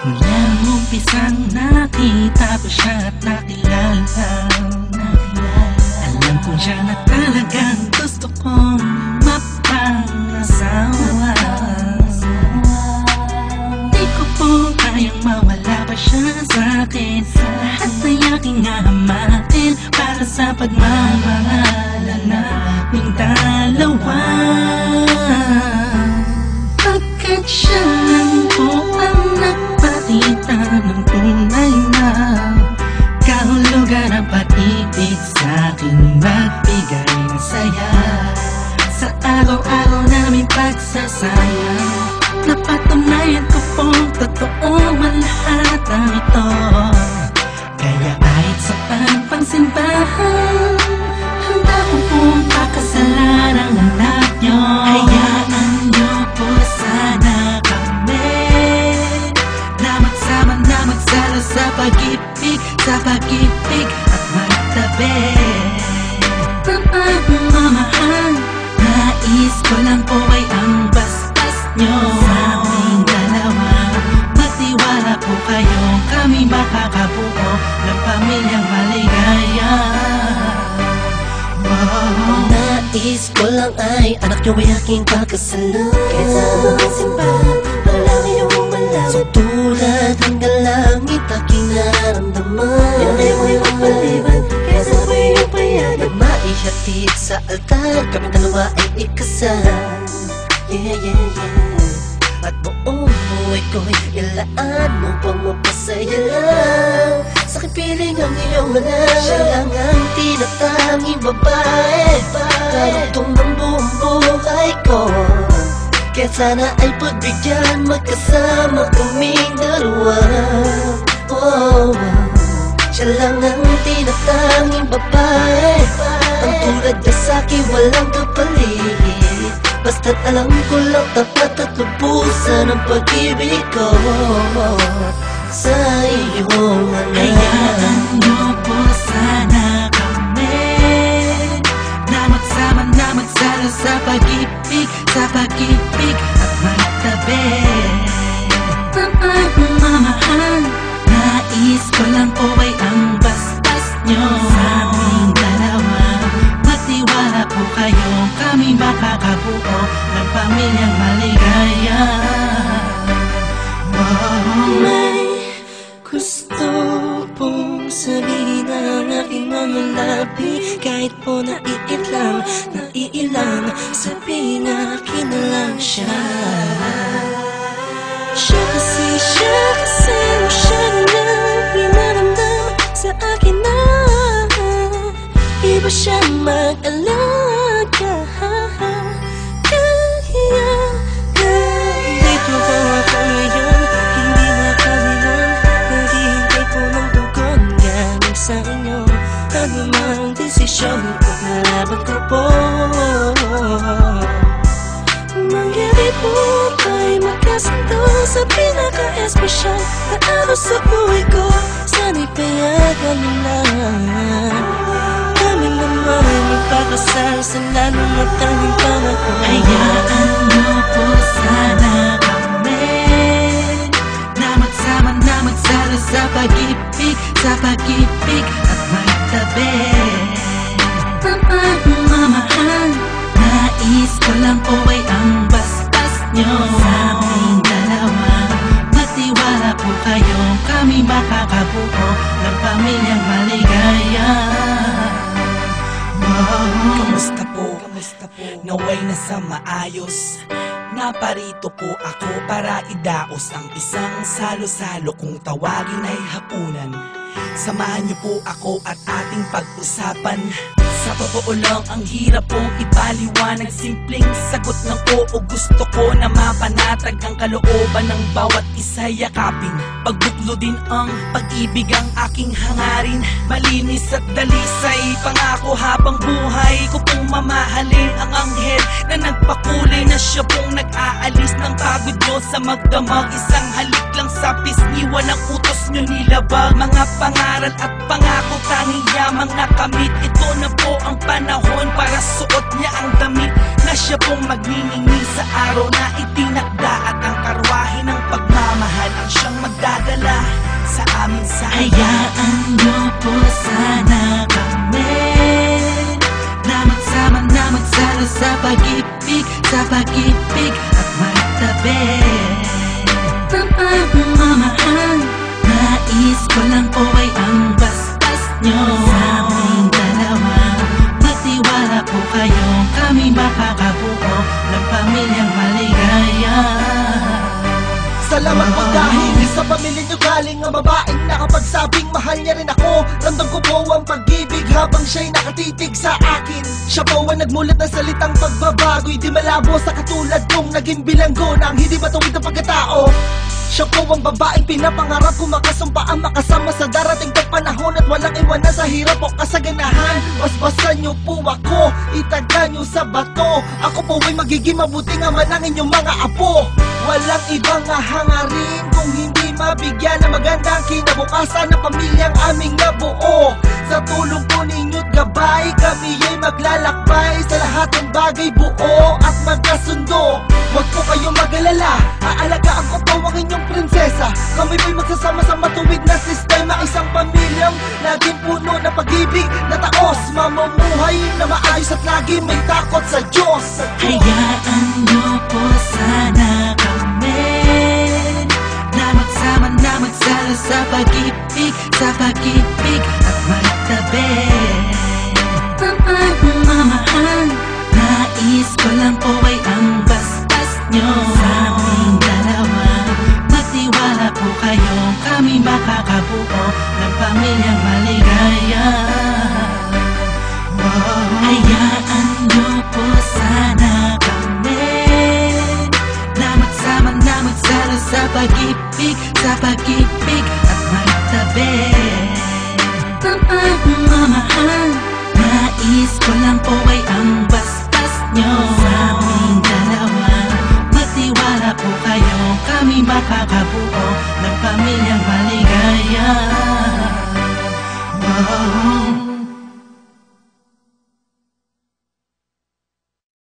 Mula nung umpisang nakita ko siya at nakilala, alam kong siya na talagang gusto kong mapangasawa. Di ko po kayang mawala pa siya sa'kin. Lahat ay aking hahamakin para sa pagmamahalan naming dalawa. Pagkat siya lang po ang nagpakita ng tunay na kahulugan ng pag-ibig sa'king magbigay ng saya sa araw-araw naming pagsasayang. Napatunayan ko pong totoo man lahat ng ito. Kaya kahit sa pagpangsimbahan, handa ko pong pakasalan ang anak nyo. Hayaan nyo po sana kami na magsama na magsalo sa pag-ibig, at magtabi ng pagmamahal. Nais ko lang po ay ang bastas nyo sa aming dalawa. Magtiwala po kayo, kami makakabuo ng pamilyang maligaya. Nais ko lang ay anak nyo ay aking pagkasalan. Kaysa mga simbahan, walang iyong malam. So tulad hanggang langit aking nararamdaman. Yan ay mo yung paliban, kaysa ko yung payagan. Maihatid sa altar, kami dalawa ay ikasal. Yeah, yeah, yeah. At buong buhay ko'y ilaan mo pang mapasaya lang. Sa aking piling ang iyong malam. Siya lang ang tinatanging babae, karugtong ng buong buhay ko. Kaya sana ay pagbigyan, magkasama kaming dalawa. Oh, siya lang ang tinatanging babae, ang tulad niya sa'kin walang kapalit. Basta't alam ko lang tapat at lubusan ang pag-ibig ko sa iyong anak. Hayaan nyo po sana kami na magsama na magsalo sa pag-ibig, at magtabi ng pagmamahal. Nais ko lang po ay ang bastas nyo sa aming dalawa. Magtiwala po kayo, kami makakabuo ng pamilyang maligaya. May gusto pong sabihin ang aking mga labi. Kahit po naiilang, sabihin akin na lang siya. Siya kasi masyado na pinaramdam sa akin na iba siya mag-alaga. Dito po ako ngayon, hindi makabilang. Naghihintay po ng tugon galing sa inyo. Ano mang desisyon, paglaban ko po. Mangyari po ay magkasundo sa pinaka-espesyal na araw sa buhay ko. Sana'y payagan nila kami naman magpakasal sa lalong at tanging pangako. Hayaan nyo po sana kami na magsama na magsalo sa pag-ibig, at magtabi ng pagmamahal. Nais ko lang po ay ang bastas nyo sa aming dalawa. Magtiwala po kayo, kami makakabuo ng pamilyang maligaya. Kamusta po? Naway na sa maayos. Naparito po ako para idaos ang isang salo-salo kung tawagin ay hapunan. Samahan niyo po ako at ating pag-usapan Sa totoo lang, ang hirap pong ipaliwanag. Simpleng sagot ng oo, gusto ko na mapanatag ang kalooban ng bawat isa yakapin. Pagbuklo din ang pag-ibig ang aking hangarin. Malinis at dalisay, pangako habang buhay ko pong mamahalin ang anghel na nagpakulay na siya pong nag-aalis ng pagod nyo sa magdamag. Isang halik lang sa pisngi, walang utos nyo nilabag. Mga pangaral at pangako tanging yamang nakamit. Ito na po ang panahon para suot niya ang damit na siya pong magniningning sa araw na itinakda. At ang karwahe ng pagmamahal ang siyang magdadala sa amin sa Hayaan nyo po sana kami na magsama na magsalo sa pag-ibig at magtabi ng pagmamahal. Nais ko lang po ay ang bastas nyo sa aming dalawa. Magtiwala po kayo, kami makakabuo ng pamilyang maligaya. Salamat po dahil sa pamilya nyo galing ang babaeng nakapagsabing mahal niya rin ako. Ramdam ko po ang pag-ibig habang siya'y nakatitig sa akin. Siya po ang nagmulat ng salitang pagbabago'y di malabo sa katulad kong naging bilanggo na ang hindi matuwid na pagkatao. Siya po ang babaeng pinapangarap ko, makasumpa ang makasama sa darating na panahon at walang iwanan sa hirap o kasaganahan. Basbasan niyo po ako, itaga niyo sa bato. Ako po ay magiging mabuting ama ng inyong mga apo. Walang ibang hangarin kung hindi mabigyan ng magandang kinabukasan ng pamilyang aming nabuo. Sa tulong po ninyo't gabay, kami ay maglalakbay sa lahat ng bagay, buo at magkasundo. Huwag po kayong mag-alala, aalagaan ko po ang inyong prinsesa. Kami po'y magsasama sa matuwid na sistema, isang pamilyang laging puno ng pag-ibig na taos, mamumuhay na maayos at lagi may takot sa Diyos. Hayaan nyo po sana kami na magsama na magsalo sa pag-ibig at magtabi ng pagmamahal. Nais ko lang po ay ang bastas nyo sa aming dalawa. Magtiwala po kayo, kami makakabuo ng pamilyang maligaya. Hayaan nyo po sana kami na magsama na magsalo sa pag-ibig at magtabi ng pagmamahal. Nais ko lang po ay ang bastas nyo sa aming dalawa. Magtiwala po kayo, kami makakabuo